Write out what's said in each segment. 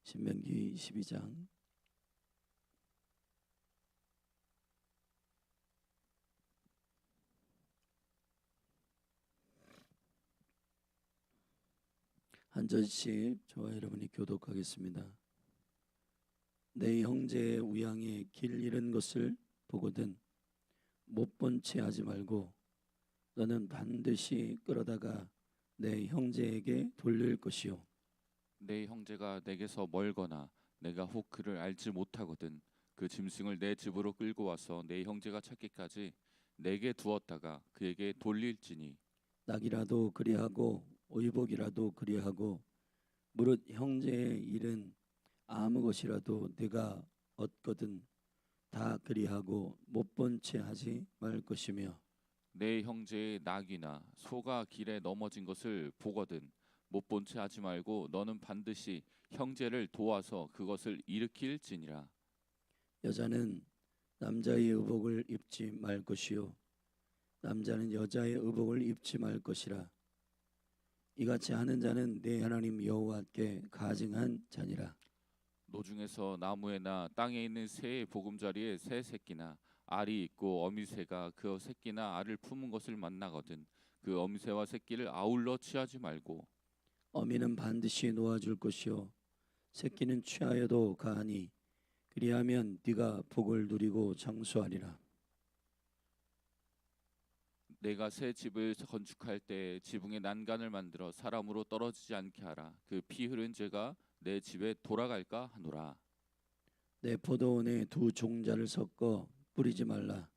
신명기 12장 한 절씩 저와 여러분이 교독하겠습니다. 내 형제의 우양에 길 잃은 것을 보거든 못 본 채 하지 말고 너는 반드시 끌어다가 내 형제에게 돌릴 것이요. 내 형제가 내게서 멀거나 내가 혹 그를 알지 못하거든 그 짐승을 내 집으로 끌고 와서 내 형제가 찾기까지 내게 두었다가 그에게 돌릴지니 낙이라도 그리하고 의복이라도 그리하고 무릇 형제의 일은 아무 것이라도 네가 얻거든 다 그리하고 못 본 채 하지 말 것이며 내 형제의 낙이나 소가 길에 넘어진 것을 보거든 못 본 채 하지 말고 너는 반드시 형제를 도와서 그것을 일으킬지니라. 여자는 남자의 의복을 입지 말 것이요 남자는 여자의 의복을 입지 말 것이라. 이같이 하는 자는 내 하나님 여호와께 가증한 자니라. 노중에서 나무에나 땅에 있는 새의 보금자리에 새 새끼나 알이 있고 어미새가 그 새끼나 알을 품은 것을 만나거든 그 어미새와 새끼를 아울러 취하지 말고 어미는 반드시 놓아줄 것이요 새끼는 취하여도 가하니 그리하면 네가 복을 누리고 장수하리라. 내가 새 집을 건축할 때 지붕에 난간을 만들어 사람으로 떨어지지 않게 하라. 그 피 흐른 죄가 내 집에 돌아갈까 하노라. 내 포도원에 두 종자를 섞어 뿌리지 말라.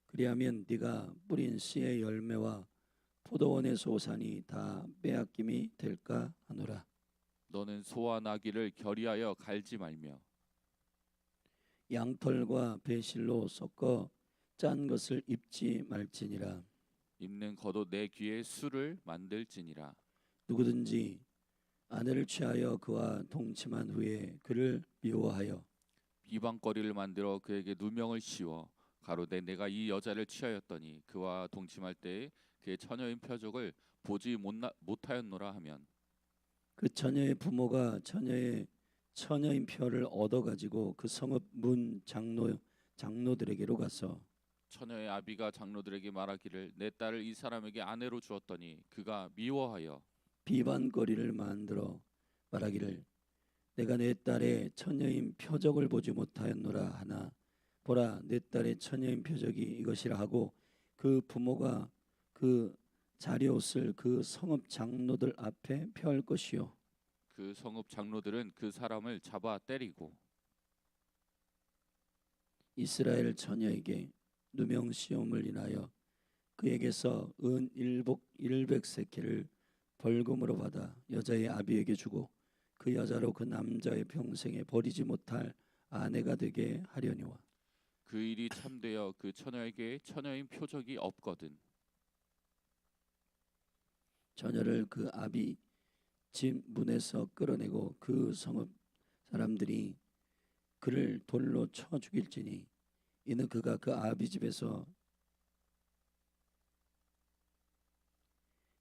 그리하면 네가 뿌린 씨의 열매와 포도원의 소산이 다 빼앗김이 될까 하노라. 너는 소와 나귀를 결의하여 갈지 말며 양털과 배실로 섞어 짠 것을 입지 말지니라. 입는 겉옷 내 귀에 술을 만들지니라. 누구든지 아내를 취하여 그와 동침한 후에 그를 미워하여 비방거리를 만들어 그에게 누명을 씌워 가로되 내가 이 여자를 취하였더니 그와 동침할 때에 그의 처녀인 표적을 보지 못하였노라 하면 그 처녀의 부모가 처녀인 표를 얻어 가지고 그 성읍 문 장로들에게로 가서 처녀의 아비가 장로들에게 말하기를 내 딸을 이 사람에게 아내로 주었더니 그가 미워하여 비반거리를 만들어 말하기를 내가 내 딸의 처녀인 표적을 보지 못하였노라 하나 보라 내 딸의 처녀인 표적이 이것이라 하고 그 부모가 그 자리옷을 그 성읍 장로들 앞에 펴을 것이요 그 성읍 장로들은 그 사람을 잡아 때리고 이스라엘 처녀에게 누명 시험을 인하여 그에게서 은 일복 100세겔을 벌금으로 받아 여자의 아비에게 주고 그 여자로 그 남자의 평생에 버리지 못할 아내가 되게 하려니와. 그 일이 참되어 그 처녀에게 처녀인 표적이 없거든 처녀를 그 아비 집 문에서 끌어내고 그 성읍 사람들이 그를 돌로 쳐 죽일지니 이는 그가 그 아비 집에서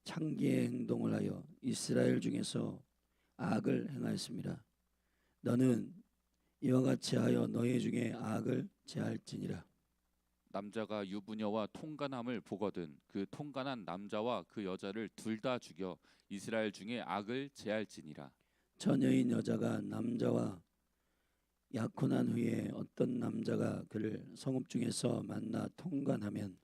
창기의 행동을 하여 이스라엘 중에서 악을 행하였습니다. 너는 이와 같이 하여 너희 중에 악을 제할지니라. 남자가 유부녀와 통간함을 보거든 그 통간한 남자와 그 여자를 둘 다 죽여 이스라엘 중에 악을 제할지니라. 처녀인 여자가 남자와 약혼한 후에 어떤 남자가 그를 성읍 중에서 만나 통간하면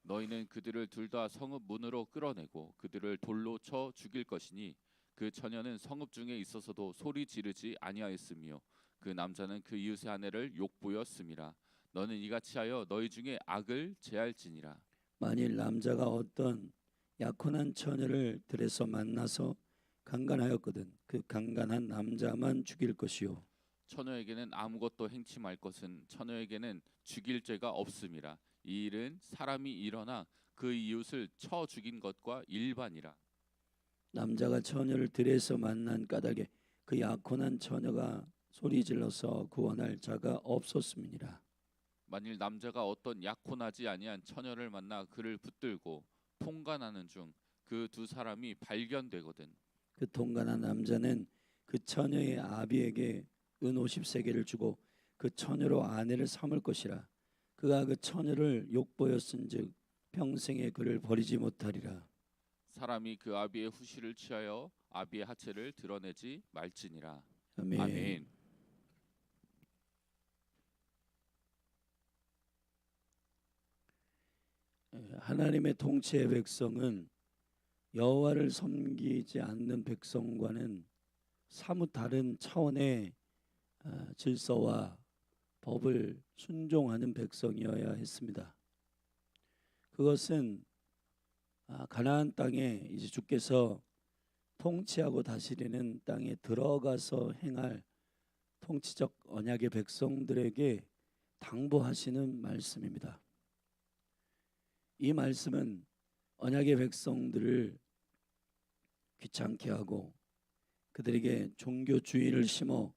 너희는 그들을 둘 다 성읍 문으로 끌어내고 그들을 돌로 쳐 죽일 것이니 그 처녀는 성읍 중에 있어서도 소리 지르지 아니하였으며 그 남자는 그 이웃의 아내를 욕보였음이라. 너는 이같이 하여 너희 중에 악을 제할지니라. 만일 남자가 어떤 약혼한 처녀를 들에서 만나서 강간하였거든 그 강간한 남자만 죽일 것이요 처녀에게는 아무것도 행치 말 것은 처녀에게는 죽일 죄가 없음이라. 이 일은 사람이 일어나 그 이웃을 쳐 죽인 것과 일반이라. 남자가 처녀를 들에서 만난 까닭에 그 약혼한 처녀가 소리 질러서 구원할 자가 없었음이니라. 만일 남자가 어떤 약혼하지 아니한 처녀를 만나 그를 붙들고 통간하는 중 그 두 사람이 발견되거든 그 통간한 남자는 그 그 처녀의 아비에게 은 50세겔을 주고 그 처녀로 아내를 삼을 것이라. 그가 그 처녀를 욕보였은즉 평생에 그를 버리지 못하리라. 사람이 그 아비의 후실을 취하여 아비의 하체를 드러내지 말지니라. 아멘. 아멘. 하나님의 통치의 백성은 여호와를 섬기지 않는 백성과는 사뭇 다른 차원의 질서와 법을 순종하는 백성이어야 했습니다. 그것은 가나안 땅에 이제 주께서 통치하고 다스리는 땅에 들어가서 행할 통치적 언약의 백성들에게 당부하시는 말씀입니다. 이 말씀은 언약의 백성들을 귀찮게 하고 그들에게 종교주의를 심어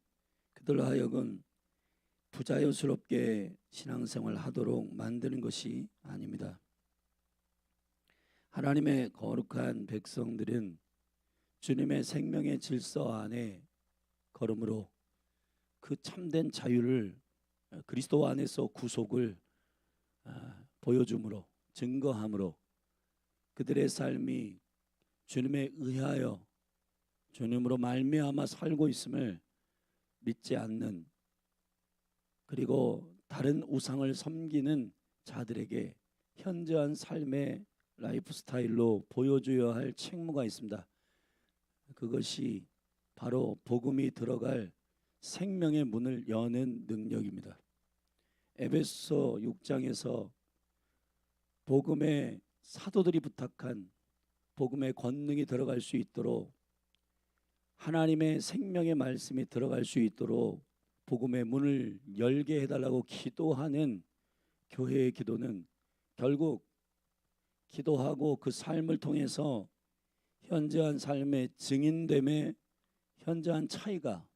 그들로 하여금 부자연스럽게 신앙생활을 하도록 만드는 것이 아닙니다. 하나님의 거룩한 백성들은 주님의 생명의 질서 안에 걸음으로 그 참된 자유를 그리스도 안에서 구속을 보여줌으로 증거함으로 그들의 삶이 주님에 의하여 주님으로 말미암아 살고 있음을 믿지 않는, 그리고 다른 우상을 섬기는 자들에게 현저한 삶의 라이프 스타일로 보여줘야 할 책무가 있습니다. 그것이 바로 복음이 들어갈 생명의 문을 여는 능력입니다. 에베소 6장에서 복음의 사도들이 부탁한 복음의 권능이 들어갈 수 있도록, 하나님의 생명의 말씀이 들어갈 수 있도록 복음의 문을 열게 해달라고 기도하는 교회의 기도는 결국 기도하고 그 삶을 통해서 현저한 삶의 증인됨의 현저한 차이가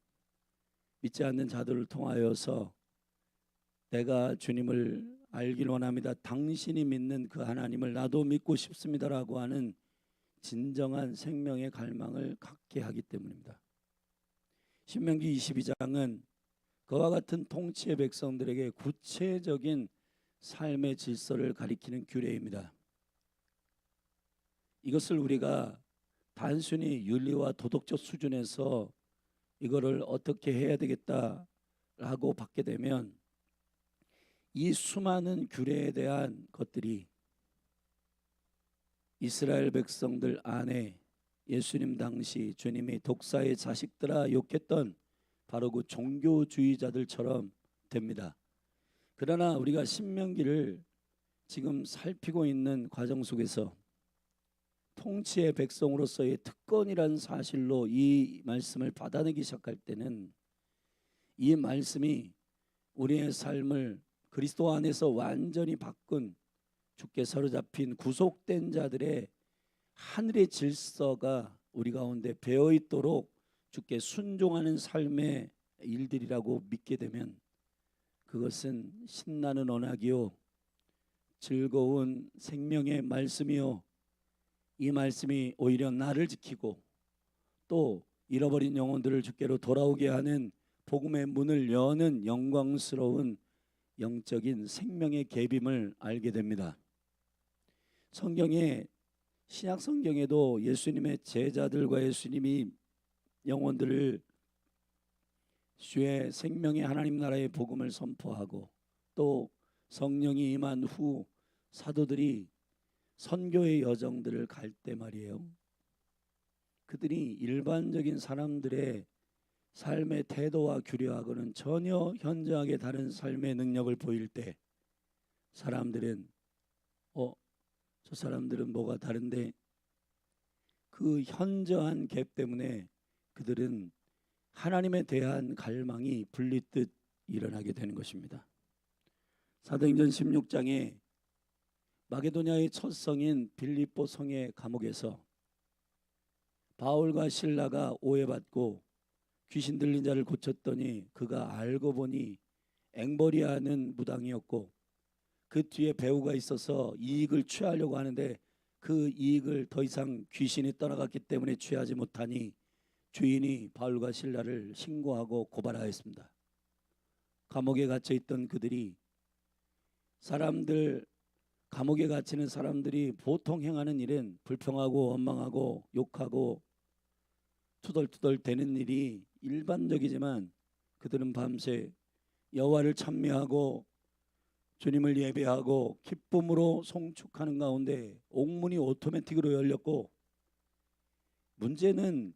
믿지 않는 자들을 통하여서 내가 주님을 알길 원합니다, 당신이 믿는 그 하나님을 나도 믿고 싶습니다라고 하는 진정한 생명의 갈망을 갖게 하기 때문입니다. 신명기 22장은 그와 같은 통치의 백성들에게 구체적인 삶의 질서를 가리키는 규례입니다. 이것을 우리가 단순히 윤리와 도덕적 수준에서 이거를 어떻게 해야 되겠다라고 받게 되면 이 수많은 규례에 대한 것들이 이스라엘 백성들 안에 예수님 당시 주님이 독사의 자식들아 욕했던 바로 그 종교주의자들처럼 됩니다. 그러나 우리가 신명기를 지금 살피고 있는 과정 속에서 통치의 백성으로서의 특권이라는 사실로 이 말씀을 받아내기 시작할 때는 이 말씀이 우리의 삶을 그리스도 안에서 완전히 바꾼 주께 사로잡힌 구속된 자들의 하늘의 질서가 우리 가운데 배어 있도록 주께 순종하는 삶의 일들이라고 믿게 되면 그것은 신나는 언약이요 즐거운 생명의 말씀이요, 이 말씀이 오히려 나를 지키고 또 잃어버린 영혼들을 주께로 돌아오게 하는 복음의 문을 여는 영광스러운 영적인 생명의 계빔을 알게 됩니다. 성경에, 신약 성경에도 예수님의 제자들과 예수님이 영혼들을 주의 생명의 하나님 나라의 복음을 선포하고 또 성령이 임한 후 사도들이 선교의 여정들을 갈 때 말이에요, 그들이 일반적인 사람들의 삶의 태도와 규례하고는 전혀 현저하게 다른 삶의 능력을 보일 때 사람들은 저 사람들은 뭐가 다른데, 그 현저한 갭 때문에 그들은 하나님에 대한 갈망이 불리듯 일어나게 되는 것입니다. 사도행전 16장에 마게도냐의 첫 성인 빌립보 성의 감옥에서 바울과 실라가 오해받고 귀신 들린 자를 고쳤더니 그가 알고 보니 앵벌이하는 무당이었고 그 뒤에 배우가 있어서 이익을 취하려고 하는데 그 이익을 더 이상 귀신이 떠나갔기 때문에 취하지 못하니 주인이 바울과 실라를 신고하고 고발하였습니다. 감옥에 갇혀 있던 그들이 감옥에 갇히는 사람들이 보통 행하는 일은 불평하고 원망하고 욕하고 투덜투덜 대는 일이 일반적이지만 그들은 밤새 여호와를 찬미하고 주님을 예배하고 기쁨으로 송축하는 가운데 옥문이 오토매틱으로 열렸고, 문제는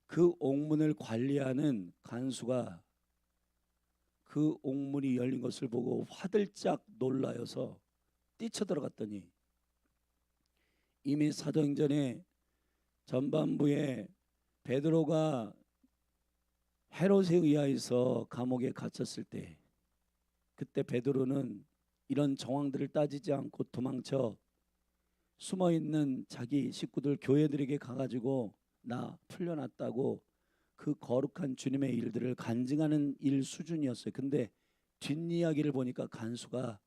그 옥문을 관리하는 간수가 그 옥문이 열린 것을 보고 화들짝 놀라여서 뛰쳐들어갔더니 이미 사도행전의 전반부에 베드로가 헤롯에 의하여서 감옥에 갇혔을 때, 그때 베드로는 이런 정황들을 따지지 않고 도망쳐 숨어있는 자기 식구들 교회들에게 가가지고 나 풀려났다고 그 거룩한 주님의 일들을 간증하는 일 수준이었어요. 근데 뒷이야기를 보니까 간수가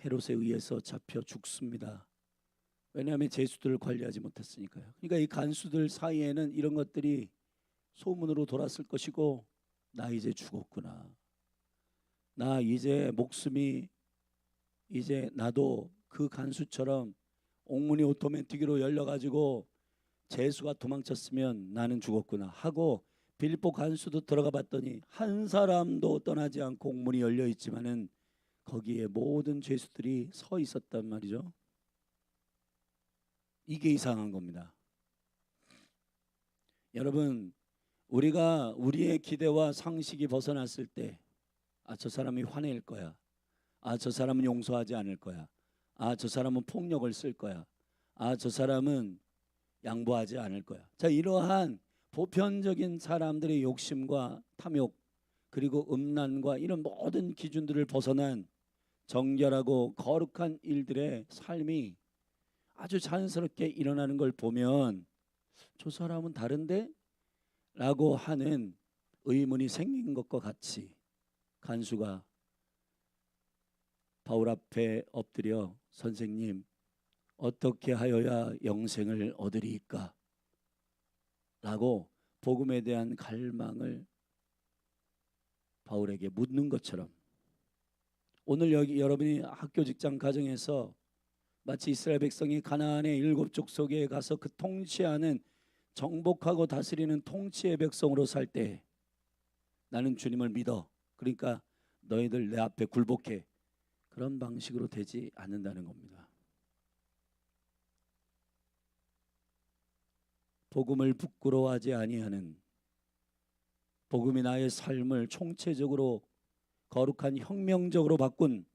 헤롯에 의해서 잡혀 죽습니다. 왜냐하면 제수들을 관리하지 못했으니까요. 그러니까 이 간수들 사이에는 이런 것들이 소문으로 돌았을 것이고, 나 이제 죽었구나, 나 이제 목숨이 이제 나도 그 간수처럼 옥문이 오토매틱으로 열려가지고 제수가 도망쳤으면 나는 죽었구나 하고 빌립보 간수도 들어가 봤더니 한 사람도 떠나지 않고 옥문이 열려 있지만은 거기에 모든 죄수들이 서 있었단 말이죠. 이게 이상한 겁니다. 여러분, 우리가 우리의 기대와 상식이 벗어났을 때, 저 사람이 화낼 거야, 저 사람은 용서하지 않을 거야, 저 사람은 폭력을 쓸 거야, 저 사람은 양보하지 않을 거야. 자, 이러한 보편적인 사람들의 욕심과 탐욕 그리고 음란과 이런 모든 기준들을 벗어난 정결하고 거룩한 일들의 삶이 아주 자연스럽게 일어나는 걸 보면 저 사람은 다른데? 라고 하는 의문이 생긴 것과 같이 간수가 바울 앞에 엎드려 선생님, 어떻게 하여야 영생을 얻으리이까? 라고 복음에 대한 갈망을 바울에게 묻는 것처럼, 오늘 여기 여러분이 학교, 직장, 가정에서 마치 이스라엘 백성이 가나안의 7 족속에 가서 그 통치하는 정복하고 다스리는 통치의 백성으로 살 때, 나는 주님을 믿어, 그러니까 너희들 내 앞에 굴복해, 그런 방식으로 되지 않는다는 겁니다. 복음을 부끄러워하지 아니하는, 복음이 나의 삶을 총체적으로 거룩한 혁명적으로 바꾼,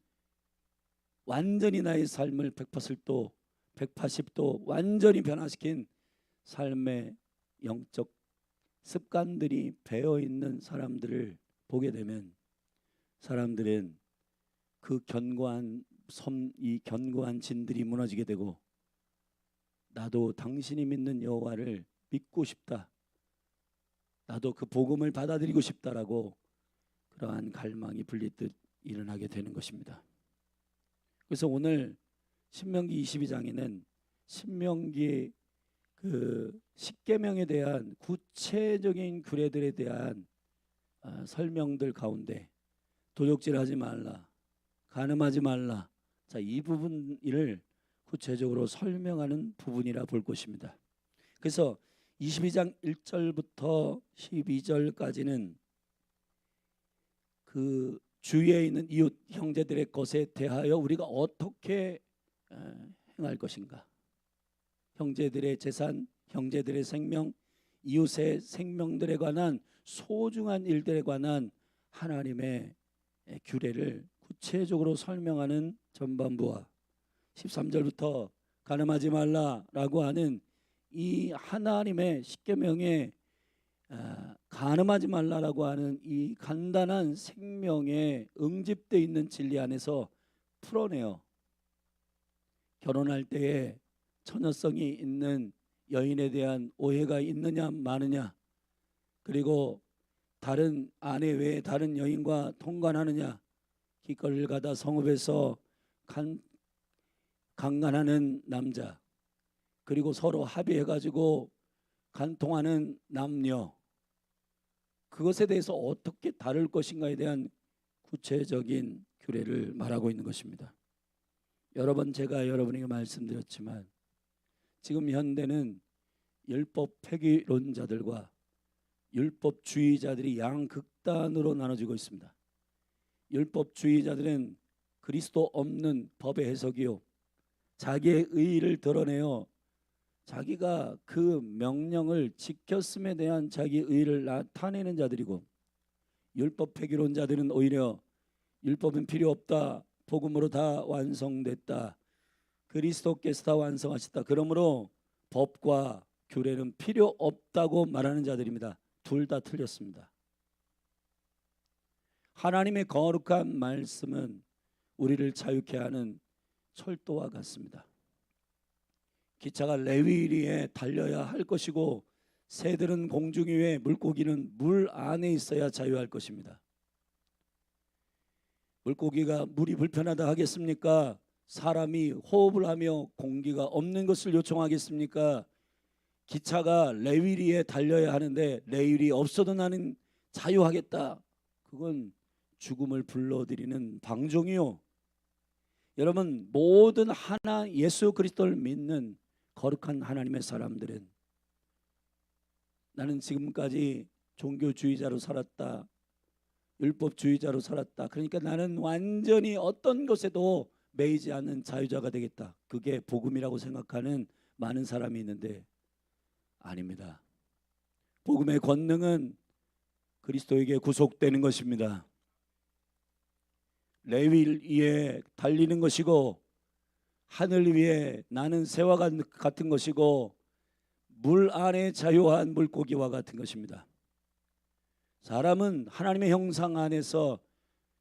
완전히 나의 삶을 180도 180도 완전히 변화시킨 삶의 영적 습관들이 배어있는 사람들을 보게 되면, 사람들은 그 견고한 섬, 이 견고한 진들이 무너지게 되고, 나도 당신이 믿는 여호와를 믿고 싶다, 나도 그 복음을 받아들이고 싶다라고 그러한 갈망이 불리듯 일어나게 되는 것입니다. 그래서 오늘 신명기 22장에는 신명기 그 십계명에 대한 구체적인 규례들에 대한 설명들 가운데 도적질하지 말라, 간음하지 말라, 자, 이 부분을 구체적으로 설명하는 부분이라 볼 것입니다. 그래서 22장 1절부터 12절까지는 그 주위에 있는 이웃 형제들의 것에 대하여 우리가 어떻게 행할 것인가, 형제들의 재산, 형제들의 생명, 이웃의 생명들에 관한 소중한 일들에 관한 하나님의 규례를 구체적으로 설명하는 전반부와 13절부터 간음하지 말라라고 하는 이 하나님의 십계명에 간음하지 말라라고 하는 이 간단한 생명에 응집되어 있는 진리 안에서 풀어내어 결혼할 때에 처녀성이 있는 여인에 대한 오해가 있느냐 마느냐, 그리고 다른 아내 외에 다른 여인과 통관하느냐, 기꺼이를 가다 성읍에서 강간하는 남자, 그리고 서로 합의해가지고 간통하는 남녀, 그것에 대해서 어떻게 다룰 것인가에 대한 구체적인 규례를 말하고 있는 것입니다. 여러 번 제가 여러분에게 말씀드렸지만 지금 현대는 율법 폐기론자들과 율법주의자들이 양극단으로 나눠지고 있습니다. 율법주의자들은 그리스도 없는 법의 해석이요, 자기의 의의를 드러내어 자기가 그 명령을 지켰음에 대한 자기 의의를 나타내는 자들이고, 율법 폐기론자들은 오히려 율법은 필요 없다, 복음으로 다 완성됐다, 그리스도께서 다 완성하셨다, 그러므로 법과 규례는 필요 없다고 말하는 자들입니다. 둘 다 틀렸습니다. 하나님의 거룩한 말씀은 우리를 자유케 하는 철도와 같습니다. 기차가 레위리에 달려야 할 것이고 새들은 공중 위에, 물고기는 물 안에 있어야 자유할 것입니다. 물고기가 물이 불편하다 하겠습니까? 사람이 호흡을 하며 공기가 없는 것을 요청하겠습니까? 기차가 레위리에 달려야 하는데 레위리 없어도 나는 자유하겠다, 그건 죽음을 불러들이는 방종이요. 여러분, 모든 하나 예수 그리스도를 믿는 거룩한 하나님의 사람들은 나는 지금까지 종교주의자로 살았다, 율법주의자로 살았다, 그러니까 나는 완전히 어떤 것에도 매이지 않는 자유자가 되겠다, 그게 복음이라고 생각하는 많은 사람이 있는데 아닙니다. 복음의 권능은 그리스도에게 구속되는 것입니다. 레위 위에 달리는 것이고 하늘 위에 나는 새와 같은 것이고 물 안에 자유한 물고기와 같은 것입니다. 사람은 하나님의 형상 안에서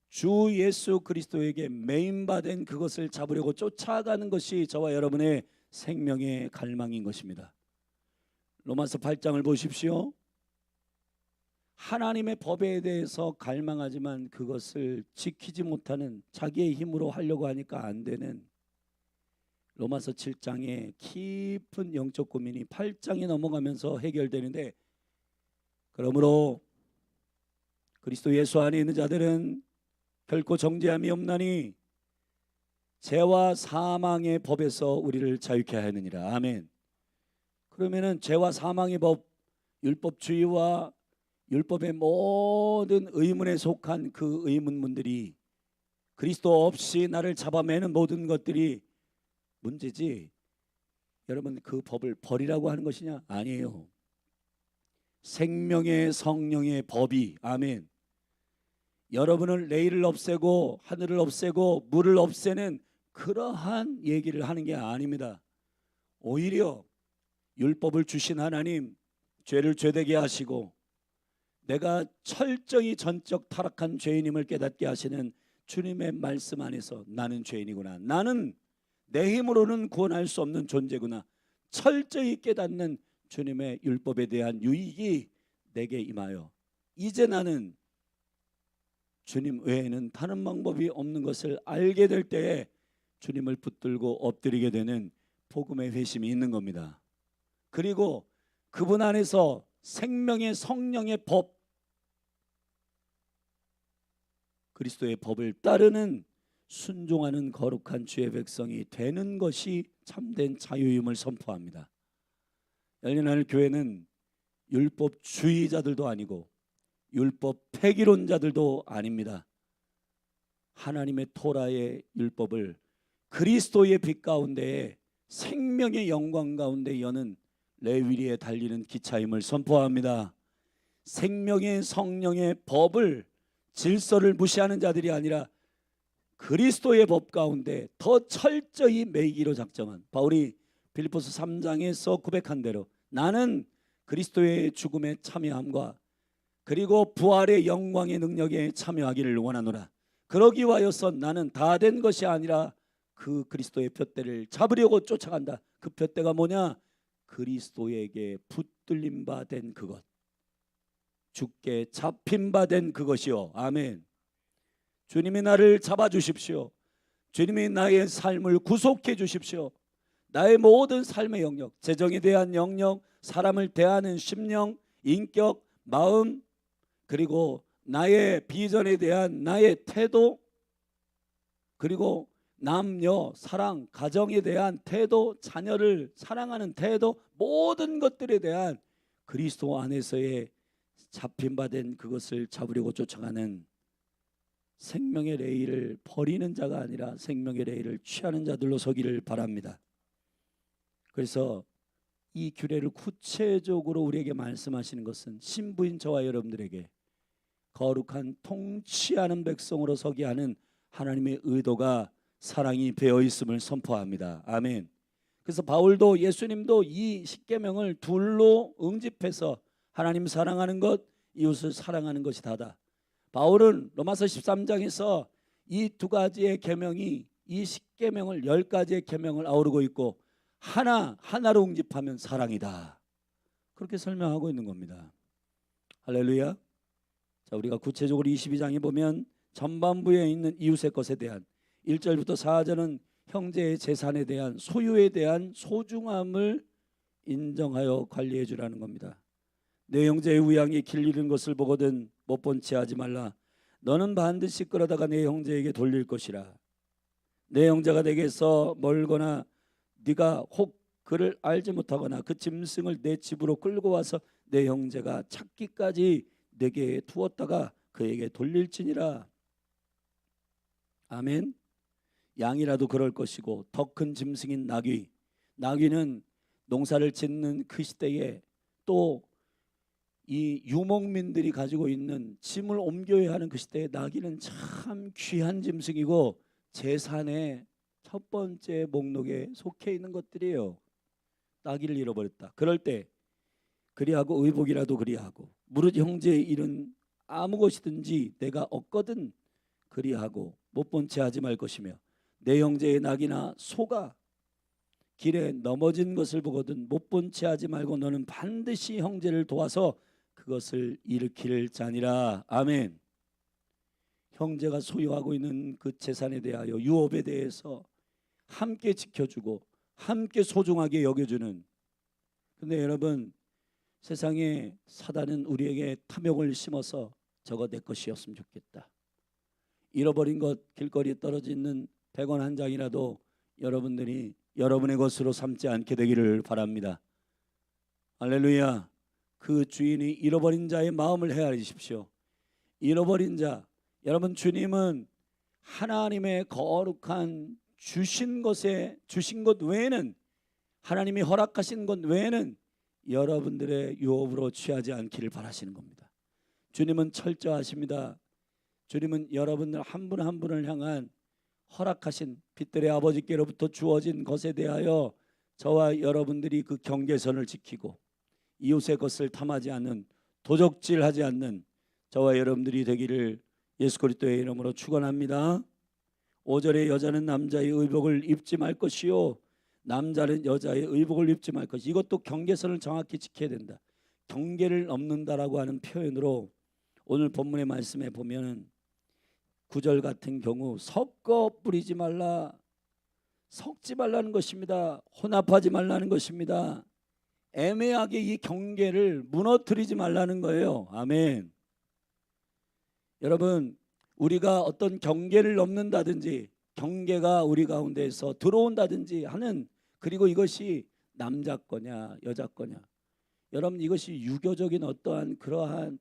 주 예수 그리스도에게 매인받은 그것을 잡으려고 쫓아가는 것이 저와 여러분의 생명의 갈망인 것입니다. 로마서 8장을 보십시오. 하나님의 법에 대해서 갈망하지만 그것을 지키지 못하는, 자기의 힘으로 하려고 하니까 안 되는 로마서 7장의 깊은 영적 고민이 8장에 넘어가면서 해결되는데, 그러므로 그리스도 예수 안에 있는 자들은 결코 정죄함이 없나니 죄와 사망의 법에서 우리를 자유케 하느니라. 아멘. 그러면은 죄와 사망의 법, 율법주의와 율법의 모든 의문에 속한 그 의문문들이, 그리스도 없이 나를 잡아매는 모든 것들이 문제지, 여러분 그 법을 버리라고 하는 것이냐? 아니에요. 생명의 성령의 법이, 아멘, 여러분을 레일을 없애고 하늘을 없애고 물을 없애는 그러한 얘기를 하는 게 아닙니다. 오히려 율법을 주신 하나님, 죄를 죄되게 하시고 내가 철저히 전적 타락한 죄인임을 깨닫게 하시는 주님의 말씀 안에서 나는 죄인이구나, 나는 내 힘으로는 구원할 수 없는 존재구나, 철저히 깨닫는 주님의 율법에 대한 유익이 내게 임하여 이제 나는 주님 외에는 다른 방법이 없는 것을 알게 될 때에 주님을 붙들고 엎드리게 되는 복음의 회심이 있는 겁니다. 그리고 그분 안에서 생명의 성령의 법, 그리스도의 법을 따르는 순종하는 거룩한 주의 백성이 되는 것이 참된 자유임을 선포합니다. 열린 하늘 교회는 율법주의자들도 아니고 율법 폐기론자들도 아닙니다. 하나님의 토라의 율법을 그리스도의 빛 가운데에 생명의 영광 가운데 여는 레위리에 달리는 기차임을 선포합니다. 생명의 성령의 법을, 질서를 무시하는 자들이 아니라 그리스도의 법 가운데 더 철저히 매이기로 작정한, 바울이 빌립보서 3장에서 고백한 대로 나는 그리스도의 죽음에 참여함과 그리고 부활의 영광의 능력에 참여하기를 원하노라. 그러기 위하여서 나는 다 된 것이 아니라 그 그리스도의 푯대를 잡으려고 쫓아간다. 그 푯대가 뭐냐? 그리스도에게 붙들림 바 된 그것, 주께 잡힌 바 된 그것이요. 아멘. 주님이 나를 잡아주십시오. 주님이 나의 삶을 구속해 주십시오. 나의 모든 삶의 영역, 재정에 대한 영역, 사람을 대하는 심령, 인격, 마음, 그리고 나의 비전에 대한 나의 태도, 그리고 남녀, 사랑, 가정에 대한 태도, 자녀를 사랑하는 태도, 모든 것들에 대한 그리스도 안에서의 잡힌 바 된 그것을 잡으려고 쫓아가는 생명의 레일을 버리는 자가 아니라 생명의 레일을 취하는 자들로 서기를 바랍니다. 그래서 이 규례를 구체적으로 우리에게 말씀하시는 것은 신부인 저와 여러분들에게 거룩한 통치하는 백성으로 서게 하는 하나님의 의도가 사랑이 배어 있음을 선포합니다. 아멘. 그래서 바울도 예수님도 이 십계명을 둘로 응집해서 하나님 사랑하는 것, 이웃을 사랑하는 것이 다다. 바울은 로마서 13장에서 이 두 가지의 계명이 이 십계명을 10가지의 계명을 아우르고 있고 하나로 응집하면 사랑이다. 그렇게 설명하고 있는 겁니다. 할렐루야. 자, 우리가 구체적으로 22장에 보면 전반부에 있는 이웃의 것에 대한 1절부터 4절은 형제의 재산에 대한 소유에 대한 소중함을 인정하여 관리해 주라는 겁니다. 내 형제의 우양이 길 잃은 것을 보거든 못 본 채 하지 말라. 너는 반드시 끌어다가 내 형제에게 돌릴 것이라. 내 형제가 내게서 멀거나 네가 혹 그를 알지 못하거나 그 짐승을 내 집으로 끌고 와서 내 형제가 찾기까지 내게 두었다가 그에게 돌릴지니라. 아멘. 양이라도 그럴 것이고 더 큰 짐승인 나귀는 농사를 짓는 그 시대에 또 이 유목민들이 가지고 있는 짐을 옮겨야 하는 그 시대에 나귀는 참 귀한 짐승이고 재산의 첫 번째 목록에 속해 있는 것들이에요. 나귀를 잃어버렸다. 그럴 때 그리하고 의복이라도 그리하고 무릇 형제의 일은 아무 것이든지 내가 얻거든 그리하고 못 본 채 하지 말 것이며 내 형제의 낙이나 소가 길에 넘어진 것을 보거든 못 본 채 하지 말고 너는 반드시 형제를 도와서 그것을 일으킬 자니라. 아멘. 형제가 소유하고 있는 그 재산에 대하여 유업에 대해서 함께 지켜주고 함께 소중하게 여겨주는. 근데 여러분, 세상에 사단은 우리에게 탐욕을 심어서 저거 내 것이었으면 좋겠다. 잃어버린 것 길거리에 떨어져 있는 100원 한 장이라도 여러분들이 여러분의 것으로 삼지 않게 되기를 바랍니다. 할렐루야. 그 주인이 잃어버린 자의 마음을 헤아리십시오. 잃어버린 자, 여러분, 주님은 하나님의 거룩한 주신 것 외에는, 하나님이 허락하신 것 외에는 여러분들의 유업으로 취하지 않기를 바라시는 겁니다. 주님은 철저하십니다. 주님은 여러분들 한 분 한 분을 향한 허락하신 빛들의 아버지께로부터 주어진 것에 대하여 저와 여러분들이 그 경계선을 지키고 이웃의 것을 탐하지 않는, 도적질하지 않는 저와 여러분들이 되기를 예수 그리스도의 이름으로 축원합니다. 5절에 여자는 남자의 의복을 입지 말 것이요 남자는 여자의 의복을 입지 말 것. 이것도 경계선을 정확히 지켜야 된다. 경계를 넘는다라고 하는 표현으로 오늘 본문의 말씀에 보면은 9절 같은 경우 섞어 뿌리지 말라, 섞지 말라는 것입니다. 혼합하지 말라는 것입니다. 애매하게 이 경계를 무너뜨리지 말라는 거예요. 아멘. 여러분, 우리가 어떤 경계를 넘는다든지 경계가 우리 가운데에서 들어온다든지 하는, 그리고 이것이 남자 거냐 여자 거냐, 여러분, 이것이 유교적인 어떠한 그러한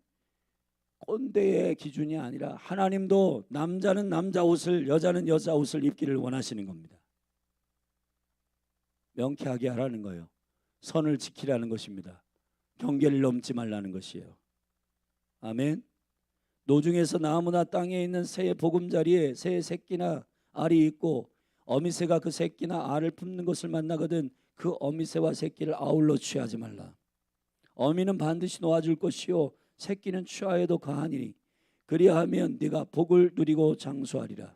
꼰대의 기준이 아니라 하나님도 남자는 남자 옷을, 여자는 여자 옷을 입기를 원하시는 겁니다. 명쾌하게 하라는 거예요. 선을 지키라는 것입니다. 경계를 넘지 말라는 것이에요. 아멘. 노중에서 나무나 땅에 있는 새의 보금자리에 새의 새끼나 알이 있고 어미새가 그 새끼나 알을 품는 것을 만나거든 그 어미새와 새끼를 아울러 취하지 말라. 어미는 반드시 놓아줄 것이요 새끼는 취하여도 가하니니 그리하면 네가 복을 누리고 장수하리라.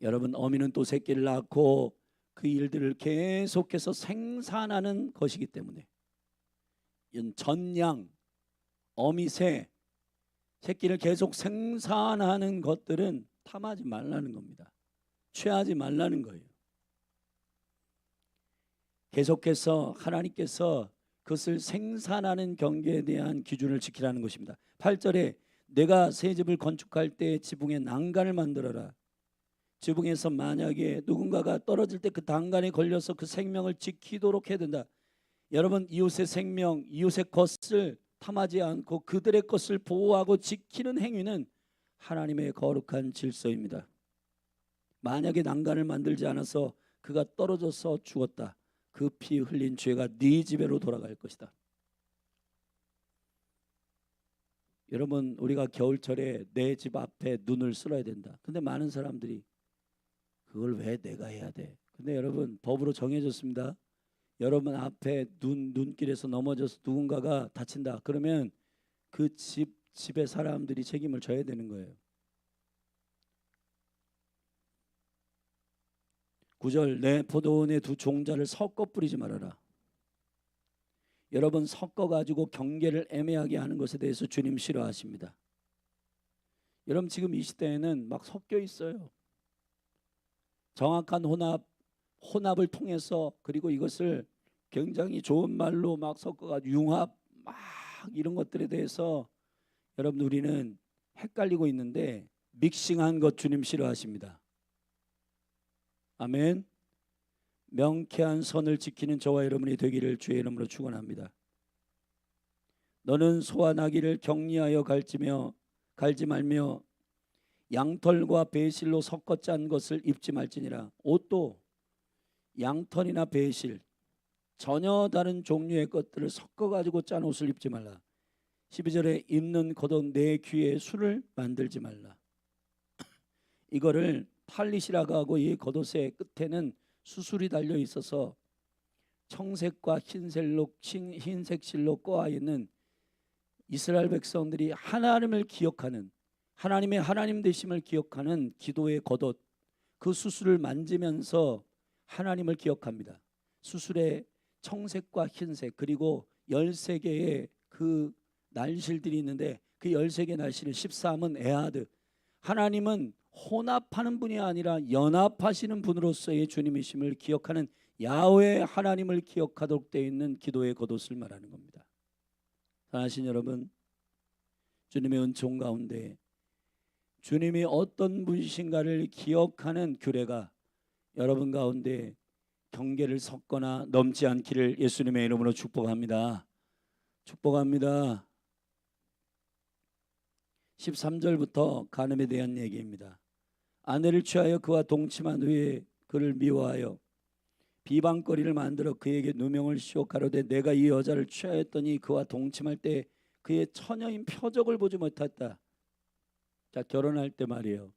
여러분, 어미는 또 새끼를 낳고 그 일들을 계속해서 생산하는 것이기 때문에 전양, 어미새, 새끼를 계속 생산하는 것들은 탐하지 말라는 겁니다. 취하지 말라는 거예요. 계속해서 하나님께서 그것을 생산하는 경계에 대한 기준을 지키라는 것입니다. 8절에 내가 새 집을 건축할 때 지붕에 난간을 만들어라. 지붕에서 만약에 누군가가 떨어질 때 그 난간에 걸려서 그 생명을 지키도록 해야 된다. 여러분, 이웃의 생명, 이웃의 것을 탐하지 않고 그들의 것을 보호하고 지키는 행위는 하나님의 거룩한 질서입니다. 만약에 난간을 만들지 않아서 그가 떨어져서 죽었다. 그 피 흘린 죄가 네 집에로 돌아갈 것이다. 여러분, 우리가 겨울철에 내 집 앞에 눈을 쓸어야 된다. 근데 많은 사람들이 그걸 왜 내가 해야 돼? 근데 여러분, 법으로 정해졌습니다. 여러분 앞에 눈길에서 넘어져서 누군가가 다친다. 그러면 그 집의 사람들이 책임을 져야 되는 거예요. 9절 내 포도원에 두 종자를 섞어 뿌리지 말아라. 여러분, 섞어 가지고 경계를 애매하게 하는 것에 대해서 주님 싫어하십니다. 여러분, 지금 이 시대에는 막 섞여 있어요. 정확한 혼합을 통해서, 그리고 이것을 굉장히 좋은 말로 막 섞어가지고 융합 막 이런 것들에 대해서 여러분, 우리는 헷갈리고 있는데 믹싱한 것 주님 싫어하십니다. 아멘. 명쾌한 선을 지키는 저와 여러분이 되기를 주의 이름으로 축원합니다. 너는 소와 나귀를 격리하여 갈지 말며 양털과 배실로 섞어 짠 것을 입지 말지니라. 옷도 양털이나 배실 전혀 다른 종류의 것들을 섞어 가지고 짠 옷을 입지 말라. 12절에 입는 겉옷 내 귀에 술을 만들지 말라. 이거를 탈릿이라고 하고, 이 겉옷의 끝에는 수술이 달려 있어서 청색과 흰색 실로 꼬아 있는 이스라엘 백성들이 하나님을 기억하는, 하나님의 하나님 되심을 기억하는 기도의 겉옷, 그 수술을 만지면서 하나님을 기억합니다. 수술의 청색과 흰색, 그리고 13개의 그 날실들이 있는데 그 13개 날실은 13은 에하드, 하나님은 혼합하는 분이 아니라 연합하시는 분으로서의 주님이심을 기억하는 야훼 하나님을 기억하도록 되어 있는 기도의 겉옷을 말하는 겁니다. 사랑하신 여러분, 주님의 은총 가운데 주님이 어떤 분이신가를 기억하는 규례가 여러분 가운데 경계를 섞거나 넘지 않기를 예수님의 이름으로 축복합니다. 축복합니다. 13절부터 간음에 대한 얘기입니다. 아내를 취하여 그와 동침한 후에 그를 미워하여 비방거리를 만들어 그에게 누명을 씌워 가로되 내가 이 여자를 취하였더니 그와 동침할 때 그의 처녀인 표적을 보지 못했다. 자, 결혼할 때 말이에요.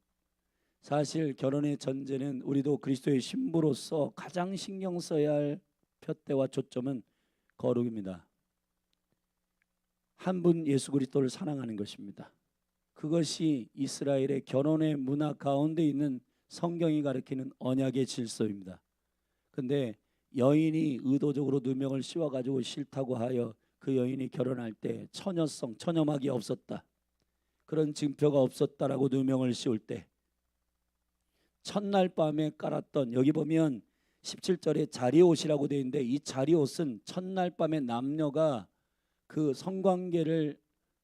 사실 결혼의 전제는 우리도 그리스도의 신부로서 가장 신경 써야 할 푯대와 초점은 거룩입니다. 한 분 예수 그리스도를 사랑하는 것입니다. 그것이 이스라엘의 결혼의 문화 가운데 있는 성경이 가리키는 언약의 질서입니다. 근데 여인이 의도적으로 누명을 씌워가지고 싫다고 하여 그 여인이 결혼할 때 처녀성, 처녀막이 없었다, 그런 징표가 없었다라고 누명을 씌울 때 첫날 밤에 깔았던, 여기 보면 17절에 자리옷이라고 되어 있는데 이 자리옷은 첫날 밤에 남녀가 그 성관계를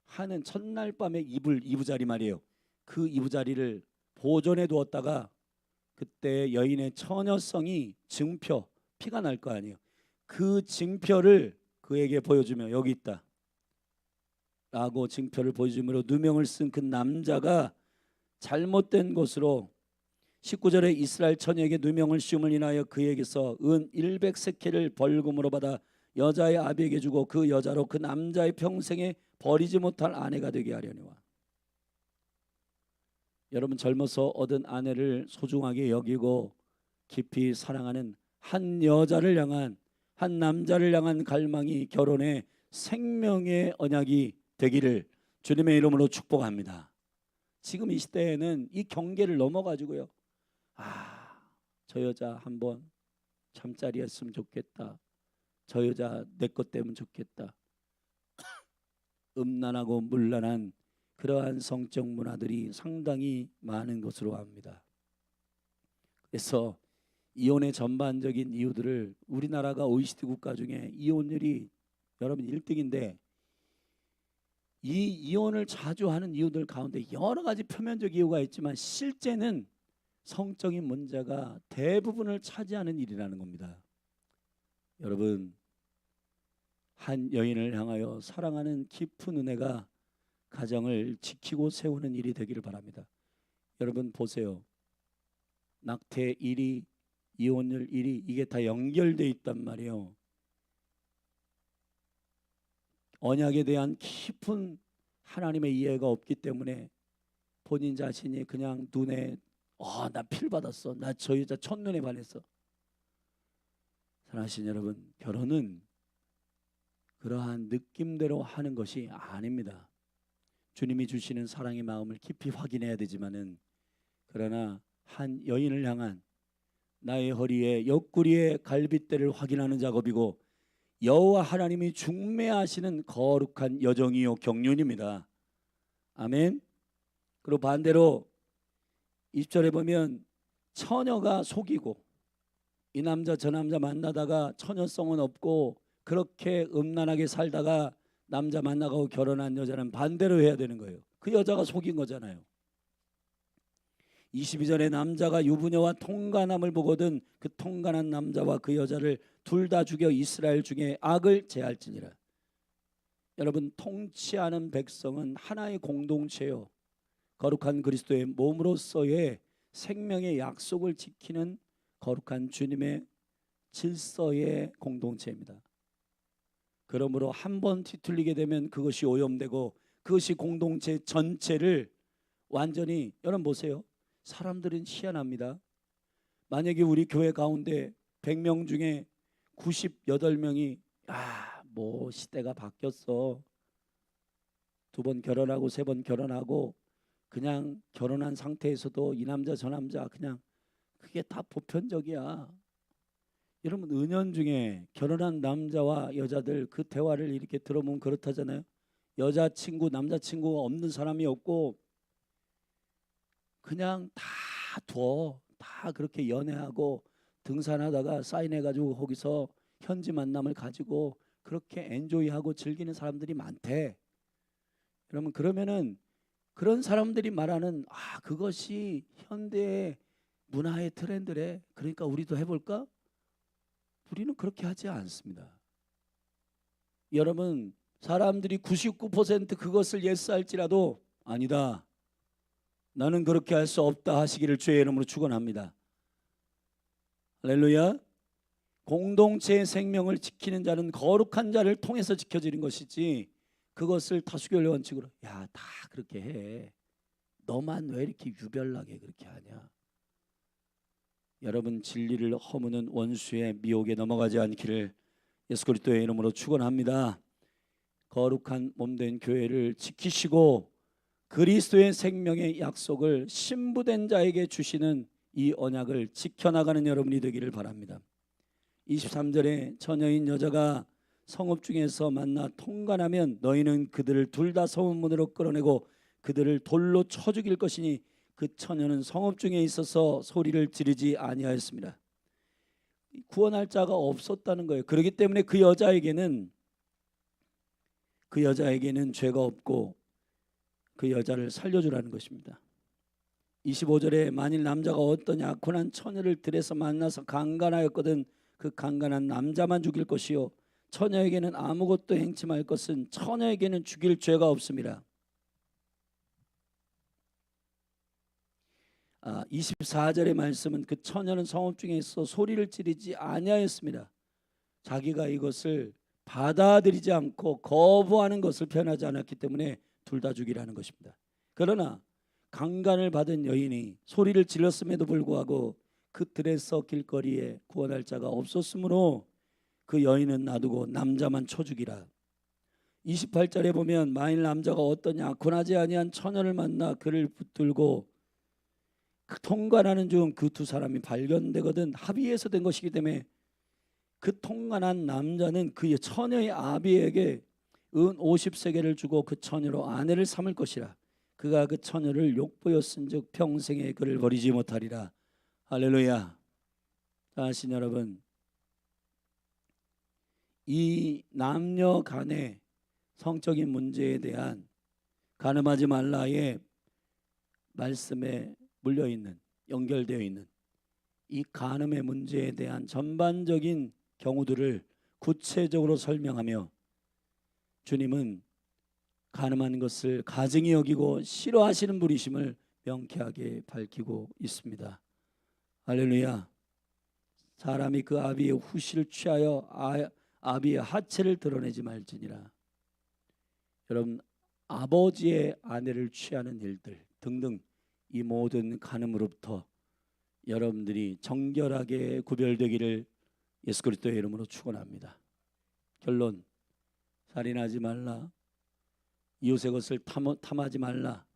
하는 첫날 밤에 입을 이부자리 말이에요. 그 이부자리를 보존해 두었다가 그때 여인의 처녀성이 증표, 피가 날 거 아니에요. 그 증표를 그에게 보여주며 여기 있다 라고 증표를 보여주므로 누명을 쓴 그 남자가 잘못된 것으로 19절에 이스라엘 처녀에게 누명을 씌움을 인하여 그에게서 은 100세켈을 벌금으로 받아 여자의 아비에게 주고 그 여자로 그 남자의 평생에 버리지 못할 아내가 되게 하려니와. 여러분, 젊어서 얻은 아내를 소중하게 여기고 깊이 사랑하는 한 여자를 향한, 한 남자를 향한 갈망이 결혼의 생명의 언약이 되기를 주님의 이름으로 축복합니다. 지금 이 시대에는 이 경계를 넘어가지고요, 저 여자 한번 잠자리 했으면 좋겠다, 저 여자 내 것 때문에 좋겠다, 음란하고 문란한 그러한 성적 문화들이 상당히 많은 것으로 압니다. 그래서 이혼의 전반적인 이유들을, 우리나라가 OECD 국가 중에 이혼율이 여러분 1등인데 이 이혼을 자주 하는 이유들 가운데 여러 가지 표면적 이유가 있지만 실제는 성적인 문제가 대부분을 차지하는 일이라는 겁니다. 여러분, 한 여인을 향하여 사랑하는 깊은 은혜가 가정을 지키고 세우는 일이 되기를 바랍니다. 여러분 보세요. 낙태 1위, 이혼율 1위, 이게 다 연결돼 있단 말이에요. 언약에 대한 깊은 하나님의 이해가 없기 때문에 본인 자신이 그냥 눈에 나 필 받았어, 나 저 여자 첫눈에 반했어. 사랑하신 여러분, 결혼은 그러한 느낌대로 하는 것이 아닙니다. 주님이 주시는 사랑의 마음을 깊이 확인해야 되지만은, 그러나 한 여인을 향한 나의 허리에 옆구리에 갈빗대를 확인하는 작업이고 여호와 하나님이 중매하시는 거룩한 여정이요 경륜입니다. 아멘. 그리고 반대로 20절에 보면 처녀가 속이고, 이 남자 저 남자 만나다가 처녀성은 없고 그렇게 음란하게 살다가 남자 만나고 결혼한 여자는 반대로 해야 되는 거예요. 그 여자가 속인 거잖아요. 22절에 남자가 유부녀와 통간함을 보거든 그 통간한 남자와 그 여자를 둘 다 죽여 이스라엘 중에 악을 제할지니라. 여러분, 통치하는 백성은 하나의 공동체요, 거룩한 그리스도의 몸으로서의 생명의 약속을 지키는 거룩한 주님의 질서의 공동체입니다. 그러므로 한 번 뒤틀리게 되면 그것이 오염되고 그것이 공동체 전체를 완전히, 여러분 보세요. 사람들은 희한합니다. 만약에 우리 교회 가운데 100명 중에 98명이 뭐 시대가 바뀌었어, 2번 결혼하고 3번 결혼하고 그냥 결혼한 상태에서도 이 남자 저 남자 그냥 그게 다 보편적이야. 여러분, 은연중에 결혼한 남자와 여자들 그 대화를 이렇게 들어보면 그렇다잖아요. 여자친구 남자친구가 없는 사람이 없고 그냥 다 그렇게 연애하고 등산하다가 사인해가지고 거기서 현지 만남을 가지고 그렇게 엔조이하고 즐기는 사람들이 많대. 여러분, 그러면은 그런 사람들이 말하는 그것이 현대의 문화의 트렌드래, 그러니까 우리도 해볼까? 우리는 그렇게 하지 않습니다. 여러분, 사람들이 99% 그것을 예스할지라도 아니다, 나는 그렇게 할 수 없다 하시기를 주의 이름으로 축원합니다. 할렐루야. 공동체의 생명을 지키는 자는 거룩한 자를 통해서 지켜지는 것이지, 그것을 다수결 원칙으로 다 그렇게 해, 너만 왜 이렇게 유별나게 그렇게 하냐. 여러분, 진리를 허무는 원수의 미혹에 넘어가지 않기를 예수 그리스도의 이름으로 축원합니다. 거룩한 몸된 교회를 지키시고 그리스도의 생명의 약속을 신부된 자에게 주시는 이 언약을 지켜나가는 여러분이 되기를 바랍니다. 23절에 처녀인 여자가 성읍 중에서 만나 통관하면 너희는 그들을 둘 다 성읍문으로 끌어내고 그들을 돌로 쳐 죽일 것이니 그 처녀는 성읍 중에 있어서 소리를 지르지 아니하였습니다. 구원할 자가 없었다는 거예요. 그렇기 때문에 그 여자에게는 죄가 없고 그 여자를 살려주라는 것입니다. 25절에 만일 남자가 어떤 약혼한 처녀를 들에서 만나서 강간하였거든 그 강간한 남자만 죽일 것이요 처녀에게는 아무것도 행치 말 것은 처녀에게는 죽일 죄가 없습니다. 24절의 말씀은 그 처녀는 성읍 중에 있어 소리를 지르지 아니하였습니다. 자기가 이것을 받아들이지 않고 거부하는 것을 표현하지 않았기 때문에 둘 다 죽이라는 것입니다. 그러나 강간을 받은 여인이 소리를 질렀음에도 불구하고 그 들에서 길거리에 구원할 자가 없었으므로 그 여인은 놔두고 남자만 쳐 죽이라. 28절에 보면 만일 남자가 어떤 약혼하지 아니한 처녀를 만나 그를 붙들고 통관하는 중 그 두 사람이 발견되거든 합의해서 된 것이기 때문에 그 통관한 남자는 그 처녀의 아비에게 은 50세겔을 주고 그 처녀로 아내를 삼을 것이라. 그가 그 처녀를 욕보였은즉 평생에 그를 버리지 못하리라. 할렐루야. 사랑하신 여러분, 이 남녀 간의 성적인 문제에 대한 간음하지 말라의 말씀에 물려 있는, 연결되어 있는 이 간음의 문제에 대한 전반적인 경우들을 구체적으로 설명하며 주님은 간음하는 것을 가증히 여기고 싫어하시는 분이심을 명쾌하게 밝히고 있습니다. 할렐루야. 사람이 그 아비의 후시를 취하여 아비의 하체를 드러내지 말지니라. 여러분, 아버지의 아내를 취하는 일들 등등 이 모든 간음으로부터 여러분들이 정결하게 구별되기를 예수 그리스도의 이름으로 축원합니다. 결론, 살인하지 말라, 이웃의 것을 탐하지 말라,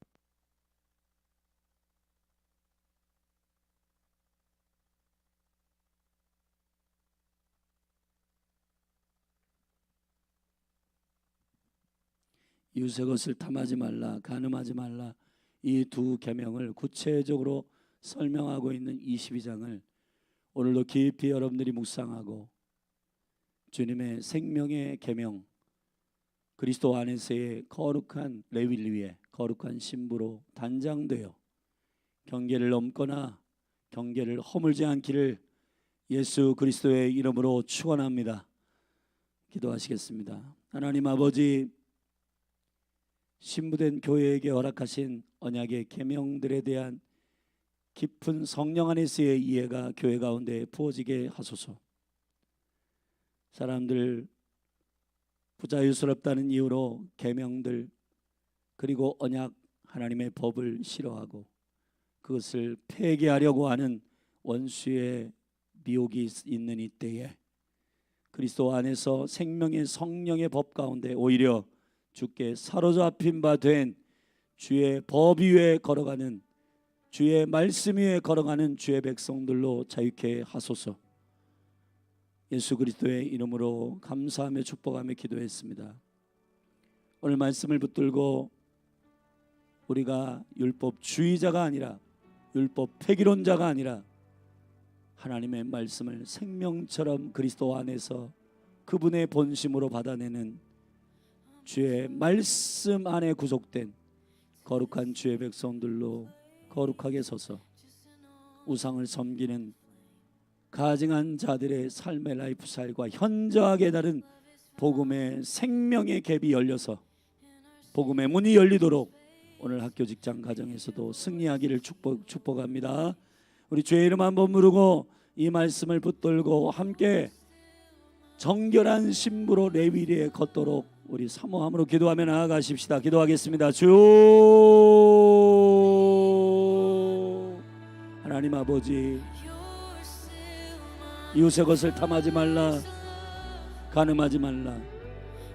이웃의 것을 탐하지 말라, 간음하지 말라, 이 두 계명을 구체적으로 설명하고 있는 22장을 오늘도 깊이 여러분들이 묵상하고 주님의 생명의 계명, 그리스도 안에서의 거룩한 레위를 위해 거룩한 신부로 단장되어 경계를 넘거나 경계를 허물지 않기를 예수 그리스도의 이름으로 축원합니다. 기도하시겠습니다. 하나님 아버지, 신부된 교회에게 허락하신 언약의 계명들에 대한 깊은 성령 안에서의 이해가 교회 가운데 부어지게 하소서. 사람들 부자유스럽다는 이유로 계명들 그리고 언약 하나님의 법을 싫어하고 그것을 폐기하려고 하는 원수의 미혹이 있는 이때에 그리스도 안에서 생명의 성령의 법 가운데 오히려 주께 사로잡힌 바 된 주의 법 위에 걸어가는, 주의 말씀 위에 걸어가는 주의 백성들로 자유케 하소서. 예수 그리스도의 이름으로 감사하며 축복하며 기도했습니다. 오늘 말씀을 붙들고 우리가 율법주의자가 아니라 율법 폐기론자가 아니라 하나님의 말씀을 생명처럼 그리스도 안에서 그분의 본심으로 받아내는 주의 말씀 안에 구속된 거룩한 주의 백성들로 거룩하게 서서 우상을 섬기는 가증한 자들의 삶의 라이프스타일과 현저하게 다른 복음의 생명의 갭이 열려서 복음의 문이 열리도록 오늘 학교 직장 가정에서도 승리하기를 축복합니다. 우리 주의 이름 한번 부르고 이 말씀을 붙들고 함께 정결한 신부로 레위리에 걷도록 우리 사모함으로 기도하며 나아가십시다. 기도하겠습니다. 주 하나님 아버지, 이웃의 것을 탐하지 말라, 간음하지 말라,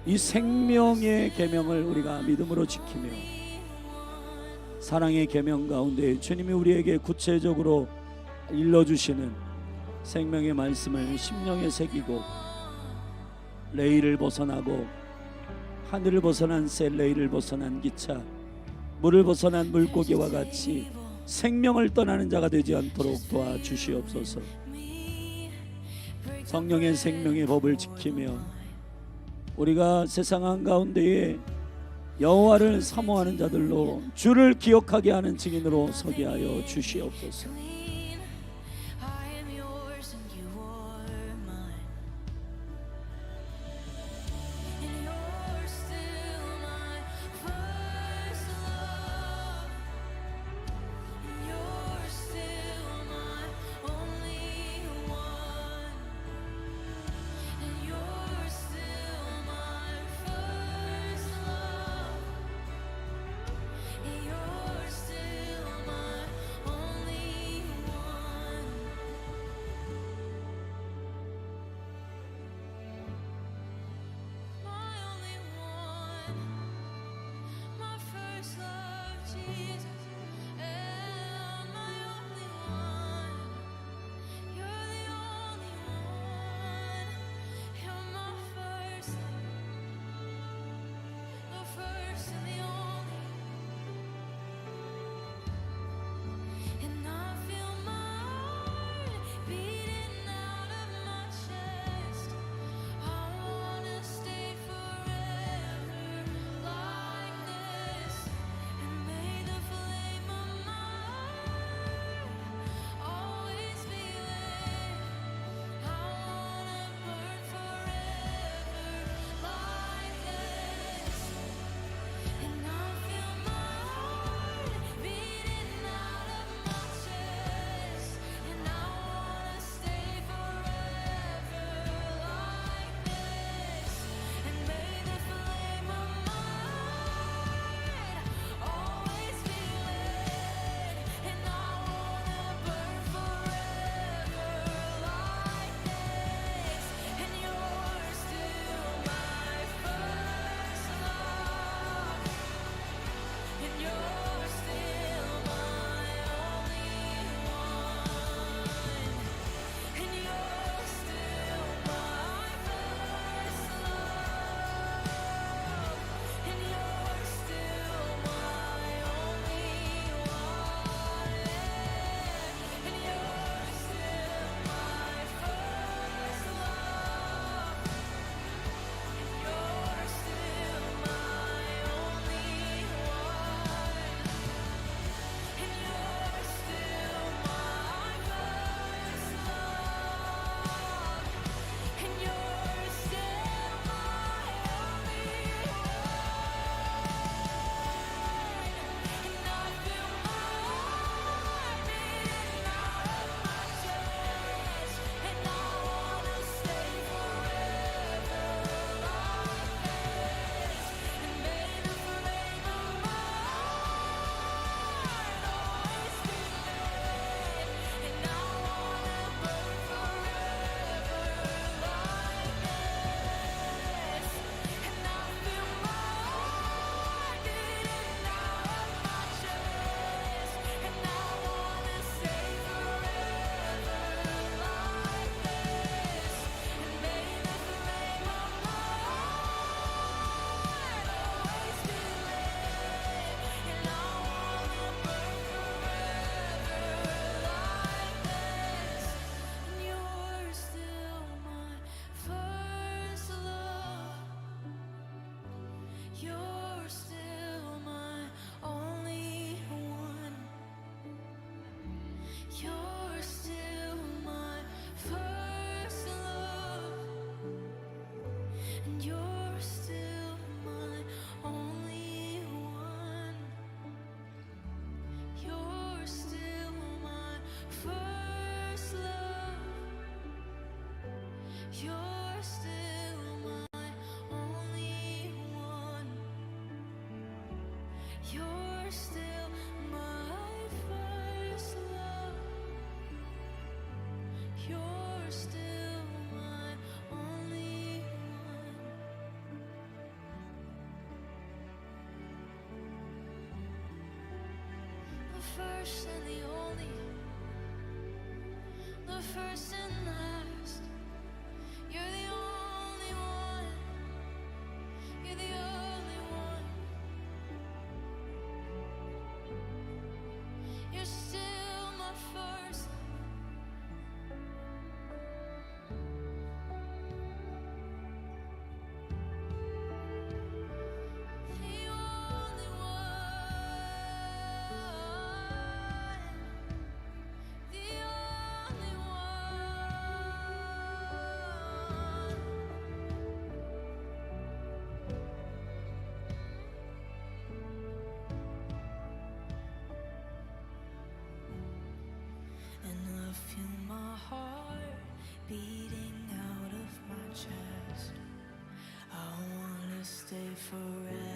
이 생명의 계명을 우리가 믿음으로 지키며 사랑의 계명 가운데 주님이 우리에게 구체적으로 일러주시는 생명의 말씀을 심령에 새기고 레일을 벗어나고 하늘을 벗어난 새 레일을 벗어난 기차, 물을 벗어난 물고기와 같이 생명을 떠나는 자가 되지 않도록 도와주시옵소서. 성령의 생명의 법을 지키며 우리가 세상 한가운데에 여호와를 사모하는 자들로 주를 기억하게 하는 증인으로 서게 하여 주시옵소서. You're still my only one. You're still my first love. You're still my only one. The first and the only, the first and last. You're the only one. You're the only one. You're still my first. The only one. The only one. And I feel my heart beating out of my chest. I wanna stay forever